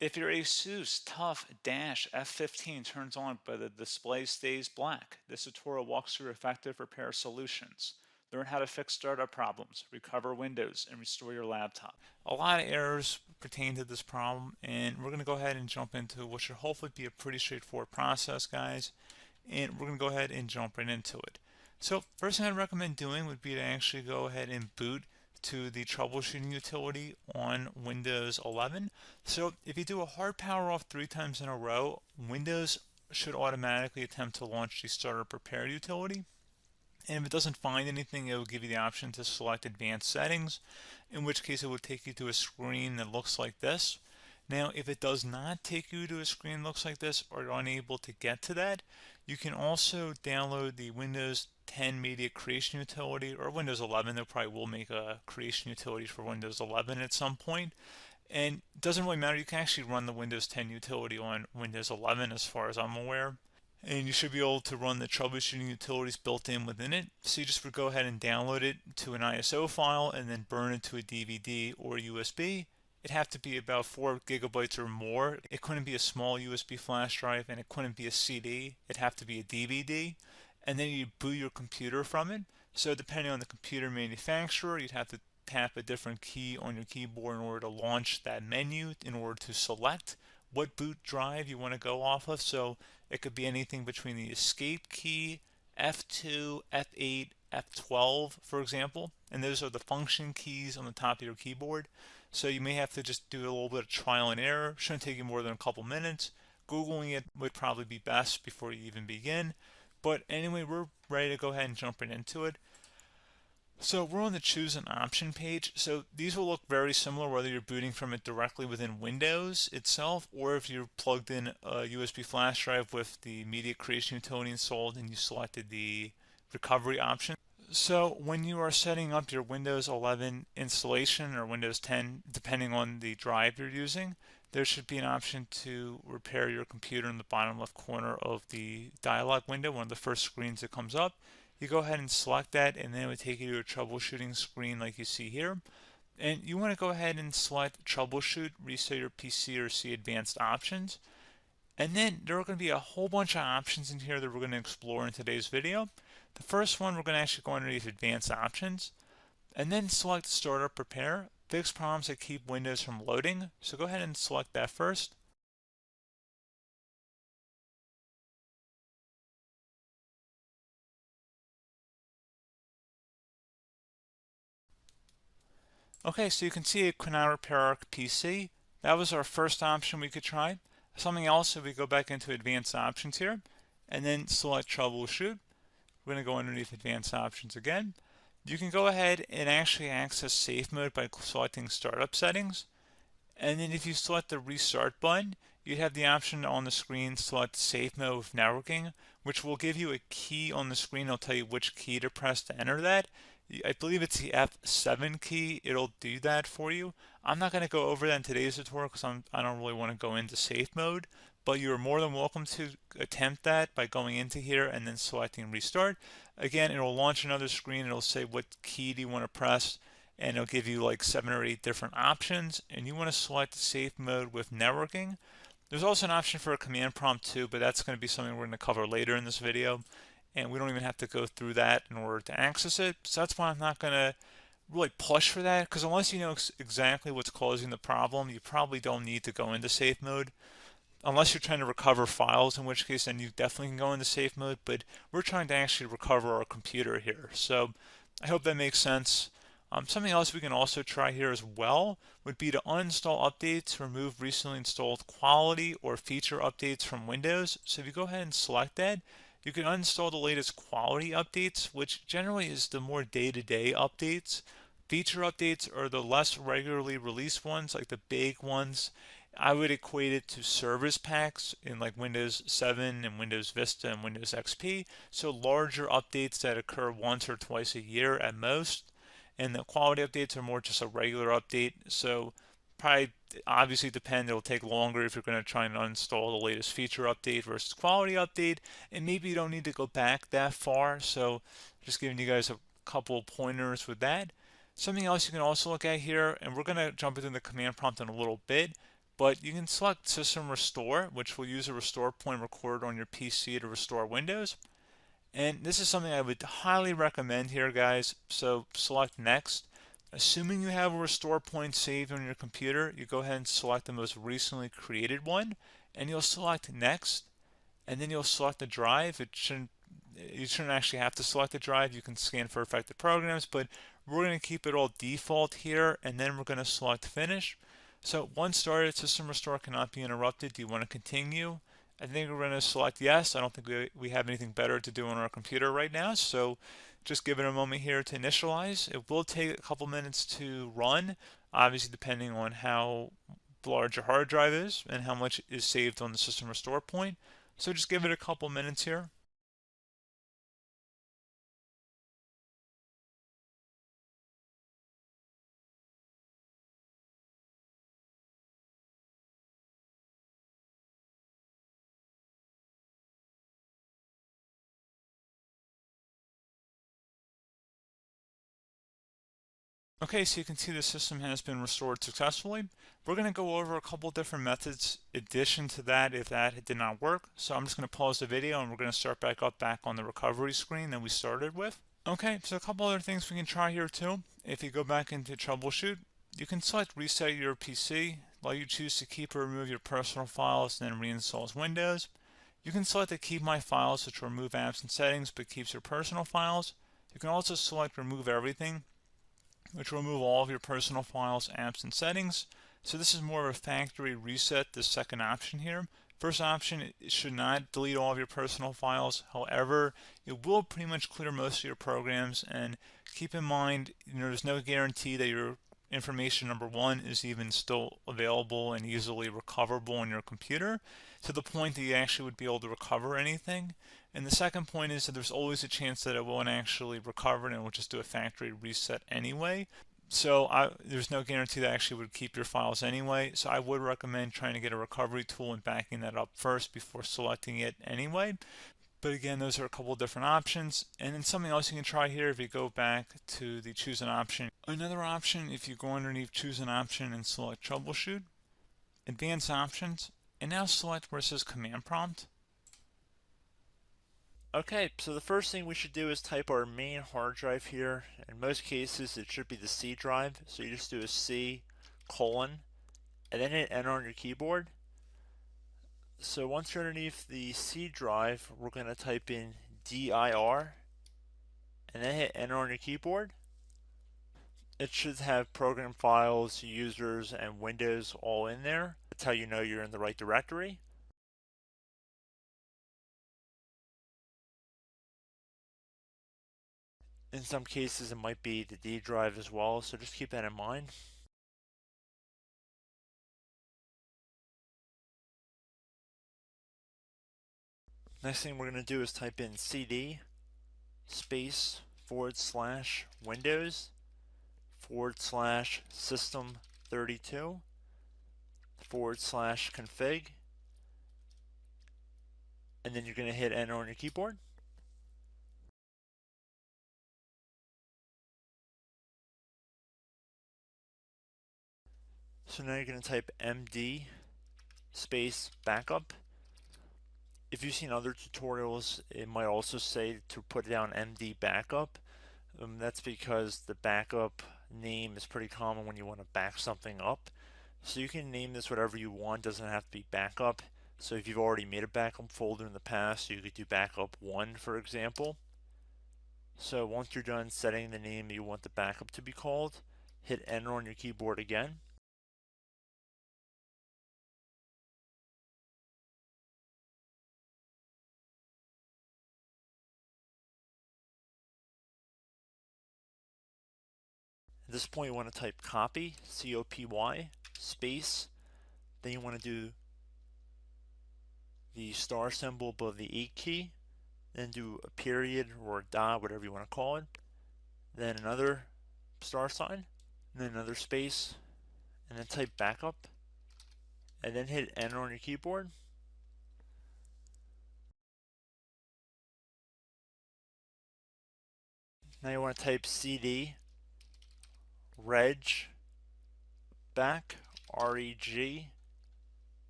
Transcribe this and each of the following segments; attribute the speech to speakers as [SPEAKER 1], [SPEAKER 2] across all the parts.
[SPEAKER 1] If your ASUS TUF Dash F15 turns on but the display stays black, this tutorial walks through effective repair solutions. Learn how to fix startup problems, recover Windows, and restore your laptop. A lot of errors pertain to this problem, and we're going to go ahead and jump into what should hopefully be a pretty straightforward process, guys. And we're going to go ahead and jump right into it. So first thing I'd recommend doing would be to actually go ahead and boot to the troubleshooting utility on Windows 11. So if you do a hard power off 3 times in a row, Windows should automatically attempt to launch the startup repair utility. And if it doesn't find anything, it will give you the option to select advanced settings, in which case it would take you to a screen that looks like this. Now, if it does not take you to a screen that looks like this, or you're unable to get to that, you can also download the Windows 10 Media Creation Utility, or Windows 11. They probably will make a creation utility for Windows 11 at some point. And it doesn't really matter, you can actually run the Windows 10 utility on Windows 11 as far as I'm aware. And you should be able to run the troubleshooting utilities built in within it. So you just would go ahead and download it to an ISO file and then burn it to a DVD or USB. It'd have to be about 4 gigabytes or more. It couldn't be a small USB flash drive, and it couldn't be a CD. It'd have to be a DVD. And then you boot your computer from it. So depending on the computer manufacturer, you'd have to tap a different key on your keyboard in order to launch that menu, in order to select what boot drive you want to go off of. So it could be anything between the escape key, F2, F8, F12, for example. And those are the function keys on the top of your keyboard. So you may have to just do a little bit of trial and error. Shouldn't take you more than a couple minutes. Googling it would probably be best before you even begin. But anyway, we're ready to go ahead and jump right into it. So we're on the choose an option page. So these will look very similar whether you're booting from it directly within Windows itself, or if you're plugged in a USB flash drive with the media creation utility installed and you selected the recovery option. So when you are setting up your Windows 11 installation or Windows 10, depending on the drive you're using, there should be an option to repair your computer in the bottom left corner of the dialog window, one of the first screens that comes up. You go ahead and select that, and then it would take you to a troubleshooting screen like you see here. And you want to go ahead and select troubleshoot, reset your PC, or see advanced options. And then there are going to be a whole bunch of options in here that we're going to explore in today's video. The first one, we're going to actually go underneath advanced options and then select startup repair, fix problems that keep Windows from loading. So go ahead and select that first. Okay, so you can see it could not repair our PC. That was our first option we could try. Something else, if we go back into advanced options here and then select troubleshoot, we're going to go underneath advanced options again. You can go ahead and actually access safe mode by selecting startup settings. And then if you select the restart button, you have the option on the screen, select safe mode with networking, which will give you a key on the screen. It'll tell you which key to press to enter that. I believe it's the F7 key. It'll do that for you. I'm not going to go over that in today's tutorial because I don't really want to go into safe mode, but you're more than welcome to attempt that by going into here and then selecting restart. Again, it'll launch another screen. It'll say what key do you want to press, and it'll give you like 7 or 8 different options, and you want to select safe mode with networking. There's also an option for a command prompt too, but that's going to be something we're going to cover later in this video, and we don't even have to go through that in order to access it. So that's why I'm not going to really push for that, because unless you know exactly what's causing the problem, you probably don't need to go into safe mode. Unless you're trying to recover files, in which case then you definitely can go into safe mode, but we're trying to actually recover our computer here. So I hope that makes sense. Something else we can also try here as well would be to uninstall updates, remove recently installed quality or feature updates from Windows. So if you go ahead and select that, you can uninstall the latest quality updates, which generally is the more day-to-day updates. Feature updates are the less regularly released ones, like the big ones. I would equate it to service packs in like Windows 7 and Windows Vista and Windows XP. So larger updates that occur once or twice a year at most. And the quality updates are more just a regular update. So probably obviously depend, it'll take longer if you're going to try and uninstall the latest feature update versus quality update. And maybe you don't need to go back that far. So just giving you guys a couple pointers with that. Something else you can also look at here, and we're going to jump into the command prompt in a little bit, But you can select System Restore, which will use a restore point recorded on your PC to restore Windows. And this is something I would highly recommend here, guys. So select Next. Assuming you have a restore point saved on your computer, you go ahead and select the most recently created one, and you'll select Next, and then you'll select the drive. You shouldn't actually have to select the drive. You can scan for affected programs, but we're going to keep it all default here, and then we're going to select Finish. So once started, System Restore cannot be interrupted. Do you want to continue? I think we're going to select yes. I don't think we have anything better to do on our computer right now, so just give it a moment here to initialize. It will take a couple minutes to run, obviously depending on how large your hard drive is and how much is saved on the System Restore point. So just give it a couple minutes here. Okay, so you can see the system has been restored successfully. We're going to go over a couple different methods in addition to that if that did not work. So I'm just going to pause the video and we're going to start back on the recovery screen that we started with. Okay, so a couple other things we can try here too. If you go back into troubleshoot, you can select reset your PC, while you choose to keep or remove your personal files and then reinstalls Windows. You can select to keep my files, which will remove apps and settings but keeps your personal files. You can also select remove everything, which will remove all of your personal files, apps, and settings. So this is more of a factory reset, the second option here. First option, it should not delete all of your personal files. However, it will pretty much clear most of your programs. And keep in mind, there's no guarantee that your information, number one, is even still available and easily recoverable on your computer to the point that you actually would be able to recover anything. And the second point is that there's always a chance that it won't actually recover and it will just do a factory reset anyway. So there's no guarantee that actually would keep your files anyway. So I would recommend trying to get a recovery tool and backing that up first before selecting it anyway. But again, those are a couple of different options. And then something else you can try here, if you go back to the choose an option. Another option, if you go underneath choose an option and select troubleshoot, advanced options, and now select where it says command prompt.
[SPEAKER 2] Okay, so the first thing we should do is type our main hard drive here. In most cases, it should be the C drive. So you just do a C colon and then hit enter on your keyboard. So once you're underneath the C drive, we're going to type in dir and then hit enter on your keyboard. It should have program files, users, and Windows all in there. That's how you know you're in the right directory. In some cases, it might be the D drive as well, so just keep that in mind. Next thing we're going to do is type in cd space / Windows / system 32 / config, and then you're going to hit enter on your keyboard. So now you're going to type md space backup. If you've seen other tutorials, it might also say to put down md backup. That's because the backup name is pretty common when you want to back something up. So you can name this whatever you want, doesn't have to be backup. So if you've already made a backup folder in the past, you could do backup 1, for example. So once you're done setting the name you want the backup to be called, hit enter on your keyboard again. At this point you want to type copy, C-O-P-Y, space, then you want to do the star symbol above the 8 key, then do a period or a dot, whatever you want to call it, then another star sign, and then another space, and then type backup, and then hit enter on your keyboard. Now you want to type cd reg back, reg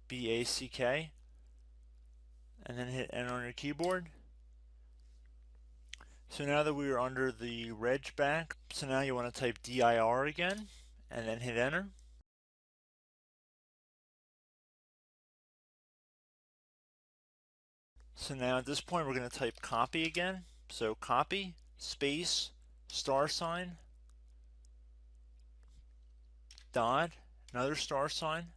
[SPEAKER 2] BACK, and then hit enter on your keyboard. So now that we are under the reg back, so now you want to type DIR again, and then hit enter. So now at this point we're going to type copy again. So copy, space, star sign, dot, another star sign,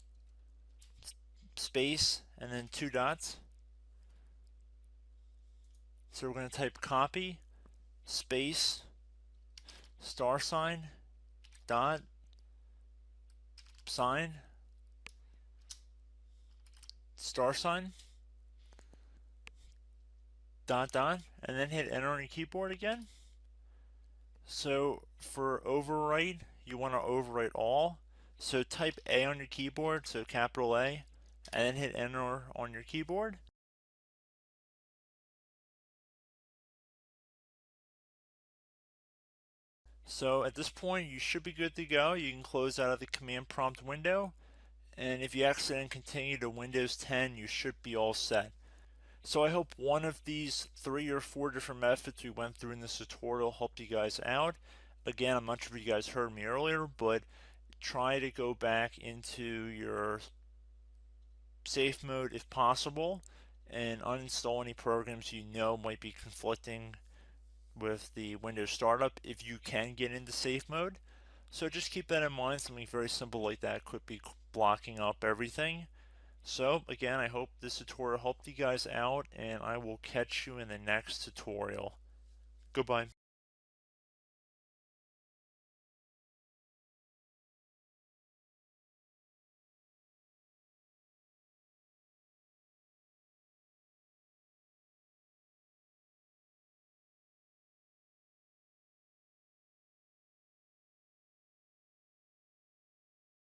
[SPEAKER 2] space, and then 2 dots. So we're going to type copy, space, star sign, dot, sign, star sign, dot, dot, and then hit enter on your keyboard again. So for overwrite, you want to overwrite all. So type A on your keyboard, so capital A, and then hit enter on your keyboard. So at this point, you should be good to go. You can close out of the command prompt window, and if you accidentally continue to Windows 10, you should be all set. So I hope one of these 3 or 4 different methods we went through in this tutorial helped you guys out. Again, I'm not sure if you guys heard me earlier, but try to go back into your safe mode if possible and uninstall any programs you know might be conflicting with the Windows startup if you can get into safe mode. So just keep that in mind. Something very simple like that could be blocking up everything. So again, I hope this tutorial helped you guys out, and I will catch you in the next tutorial. Goodbye.